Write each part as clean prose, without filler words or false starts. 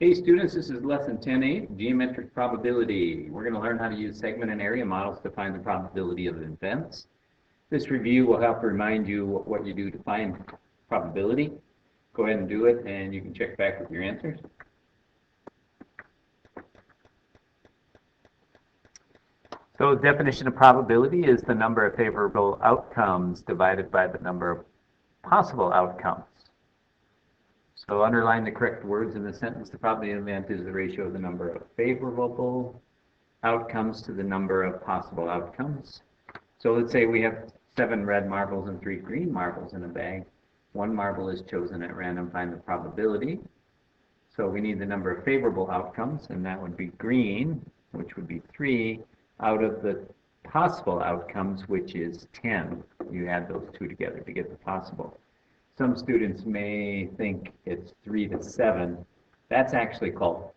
Hey students, this is lesson 10.8, geometric probability. We're going to learn how to use segment and area models to find the probability of events. This review will help remind you what you do to find probability. Go ahead and do it, and you can check back with your answers. So the definition of probability is the number of favorable outcomes divided by the number of possible outcomes. So underline the correct words in the sentence. The probability of an event is the ratio of the number of favorable outcomes to the number of possible outcomes. So let's say we have 7 red marbles and 3 green marbles in a bag. 1 marble is chosen at random. Find the probability. So we need the number of favorable outcomes, and that would be green, which would be 3, out of the possible outcomes, which is 10. You add those two together to get the possible. Some students may think it's 3 to 7. That's actually called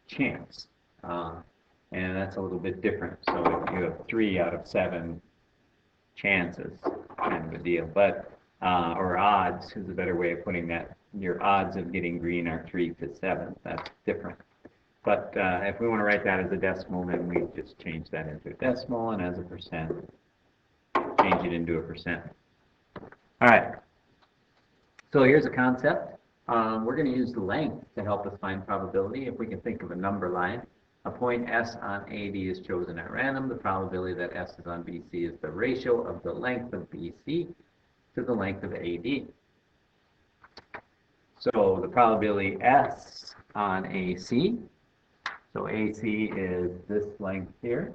chance, and that's a little bit different. So if you have 3 out of 7 chances, kind of a deal. But or odds is a better way of putting that. Your odds of getting green are 3 to 7. That's different. But if we want to write that as a decimal, then we just change that into a decimal, and as a percent, change it into a percent. All right. So here's a concept. We're going to use the length to help us find probability. If we can think of a number line, a point S on AD is chosen at random. The probability that S is on BC is the ratio of the length of BC to the length of AD. So the probability S on AC, so AC is this length here,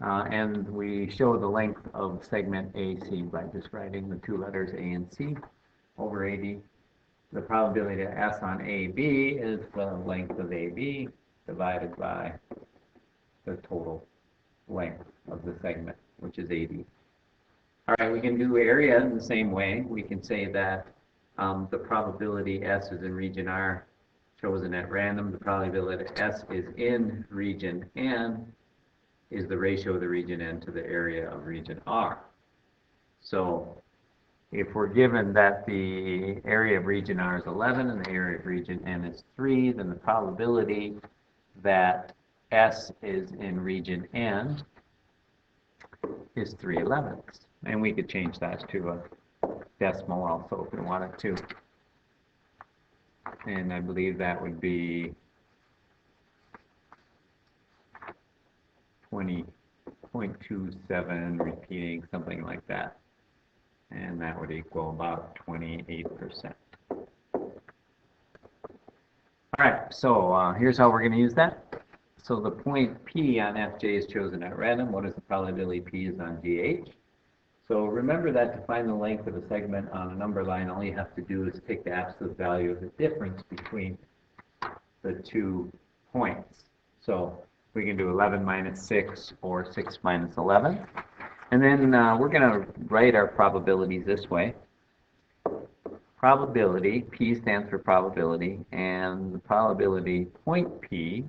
and we show the length of segment AC by just writing the 2 letters A and C over AD. The probability of S on AB is the length of AB divided by the total length of the segment, which is AD. All right, we can do area in the same way. We can say that the probability S is in region R, chosen at random. The probability S is in region N is the ratio of the region N to the area of region R. So if we're given that the area of region R is 11 and the area of region N is 3, then the probability that S is in region N is 3/11. And we could change that to a decimal also if we wanted to. And I believe that would be 20.27 repeating, something like that. And that would equal about 28%. All right, so here's how we're going to use that. So the point P on FJ is chosen at random. What is the probability P is on GH? So remember that to find the length of a segment on a number line, all you have to do is take the absolute value of the difference between the 2 points. So we can do 11 minus 6 or 6 minus 11. And then we're going to write our probabilities this way. Probability, P stands for probability, and the probability point P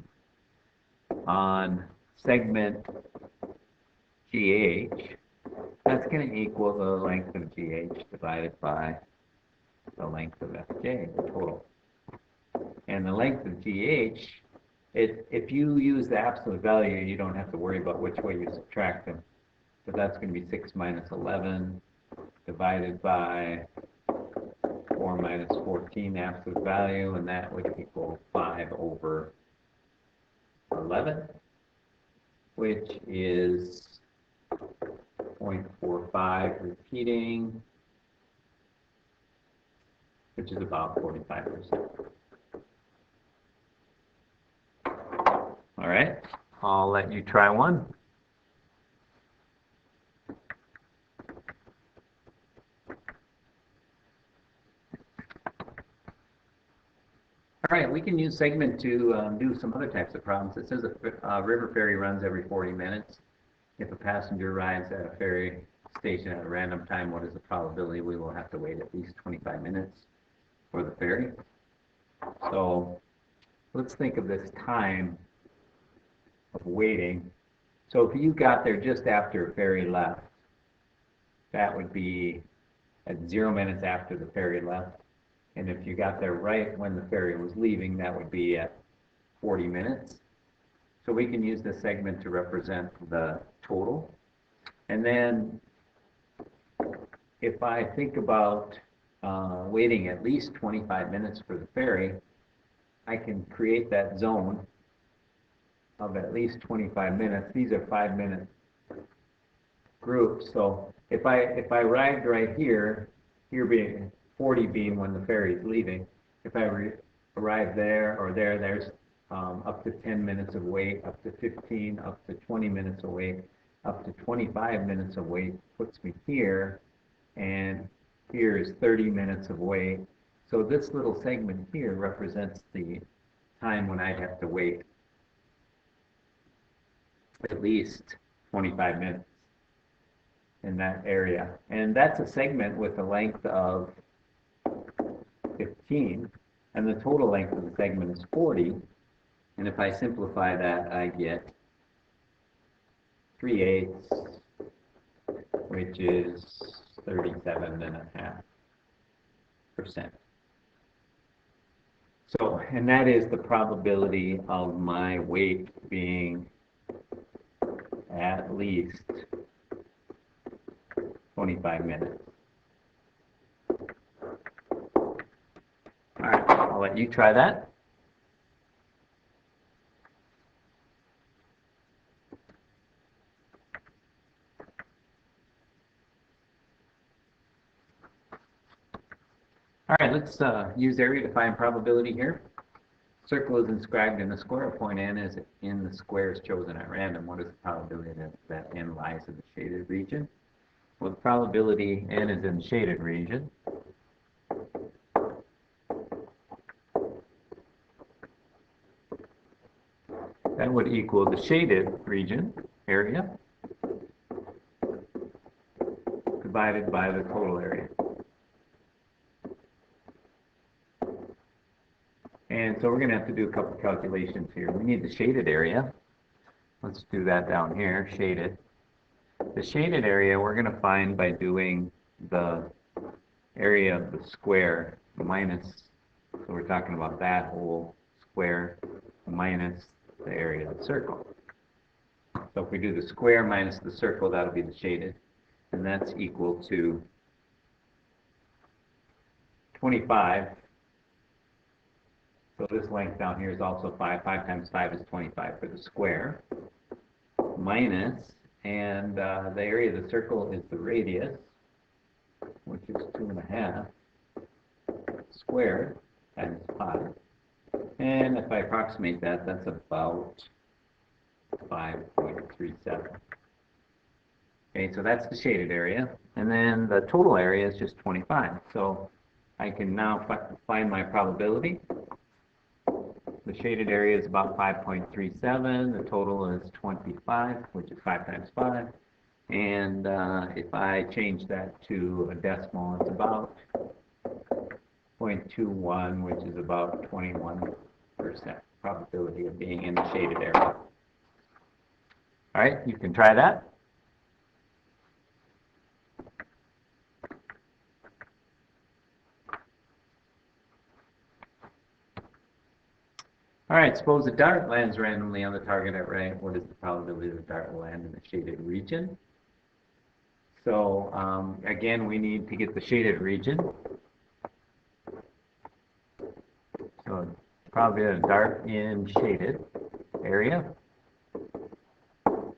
on segment GH, that's going to equal the length of GH divided by the length of FJ, the total. And the length of GH, if you use the absolute value, you don't have to worry about which way you subtract them. So that's going to be 6 minus 11 divided by 4 minus 14 absolute value, and that would equal 5 over 11, which is 0.45 repeating, which is about 45%. All right, I'll let you try one. All right, we can use segment to do some other types of problems. It says a river ferry runs every 40 minutes. If a passenger arrives at a ferry station at a random time, what is the probability we will have to wait at least 25 minutes for the ferry? So let's think of this time of waiting. So if you got there just after a ferry left, that would be at 0 minutes after the ferry left. And if you got there right when the ferry was leaving, that would be at 40 minutes. So we can use this segment to represent the total. And then if I think about waiting at least 25 minutes for the ferry, I can create that zone of at least 25 minutes. These are 5-minute groups. So if I arrived right here, here being 40 being when the ferry is leaving, if I arrive there or there, there's up to 10 minutes of wait, up to 15, up to 20 minutes of wait, up to 25 minutes of wait puts me here, and here is 30 minutes of wait. So this little segment here represents the time when I'd have to wait at least 25 minutes in that area. And that's a segment with a length of 15, and the total length of the segment is 40. And if I simplify that, I get 3/8, which is 37.5%. So, and that is the probability of my wait being at least 25 minutes. All right, I'll let you try that. All right, let's use area to find probability here. Circle is inscribed in a square. Point N is in the squares chosen at random. What is the probability that N lies in the shaded region? Well, the probability N is in the shaded region. That would equal the shaded region, area, divided by the total area. And so we're going to have to do a couple of calculations here. We need the shaded area. Let's do that down here, shaded. The shaded area we're going to find by doing the area of the square minus, so we're talking about that whole square minus the area of the circle. So if we do the square minus the circle, that'll be the shaded. And that's equal to 25. So this length down here is also 5. 5 times 5 is 25 for the square. Minus, and the area of the circle is the radius, which is 2.5 squared times 5. And if I approximate that, that's about 5.37. Okay, so that's the shaded area. And then the total area is just 25. So I can now find my probability. The shaded area is about 5.37. The total is 25, which is 5 times 5. And if I change that to a decimal, it's about 0.21, which is about 21% probability of being in the shaded area. All right, you can try that. All right, suppose a dart lands randomly on the target at right. What is the probability the dart will land in the shaded region? So again, we need to get the shaded region. So probably a dart in shaded area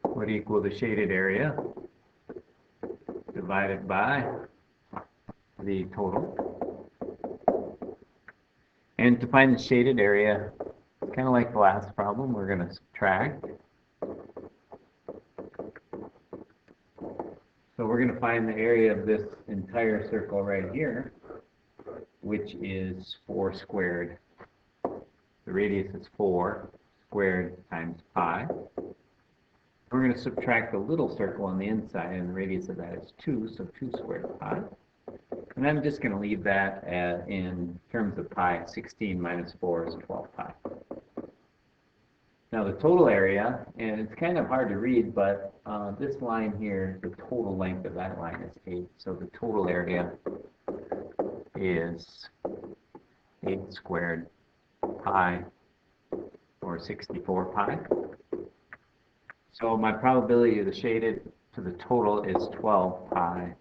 would equal the shaded area divided by the total. And to find the shaded area, kind of like the last problem, we're going to subtract. So we're going to find the area of this entire circle right here, which is 4 squared. The radius is 4 squared times pi. We're going to subtract the little circle on the inside, and the radius of that is 2, so 2 squared pi. And I'm just going to leave that in terms of pi. 16 minus 4 is 12 pi. Now the total area, and it's kind of hard to read, but this line here, the total length of that line is 8. So the total area is 8 squared pi, or 64 pi. So my probability of the shaded to the total is 12 pi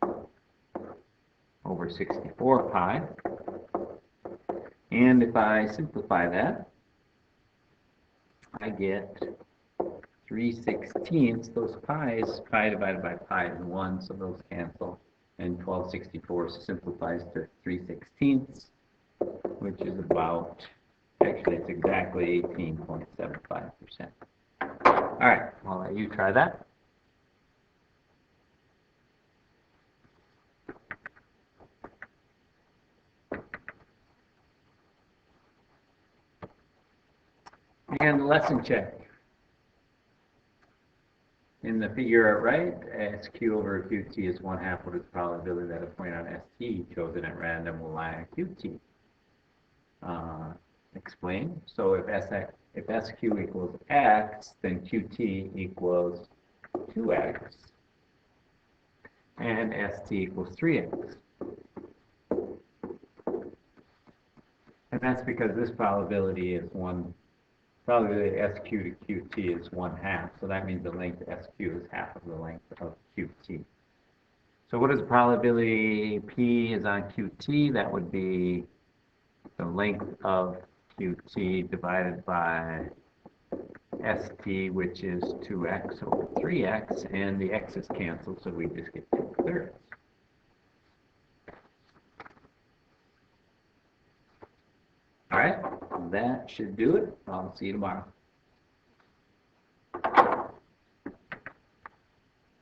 over 64 pi. And if I simplify that, I get 3/16. Those pi's, pi divided by pi is 1, so those cancel. And 12/64 simplifies to 3/16, which is about, actually it's exactly 18.75%. All right, I'll let you try that. And lesson check. In the figure right, SQ over QT is 1/2. What is the probability that a point on ST chosen at random will lie on QT? Explain. So if SQ equals X, then QT equals 2X, and ST equals 3X. And that's because this probability is probability SQ to QT is 1/2, so that means the length SQ is half of the length of QT. So what is the probability P is on QT? That would be the length of QT divided by ST, which is 2X over 3X, and the X's cancel, so we just get 2/3. All right, that should do it. I'll see you tomorrow.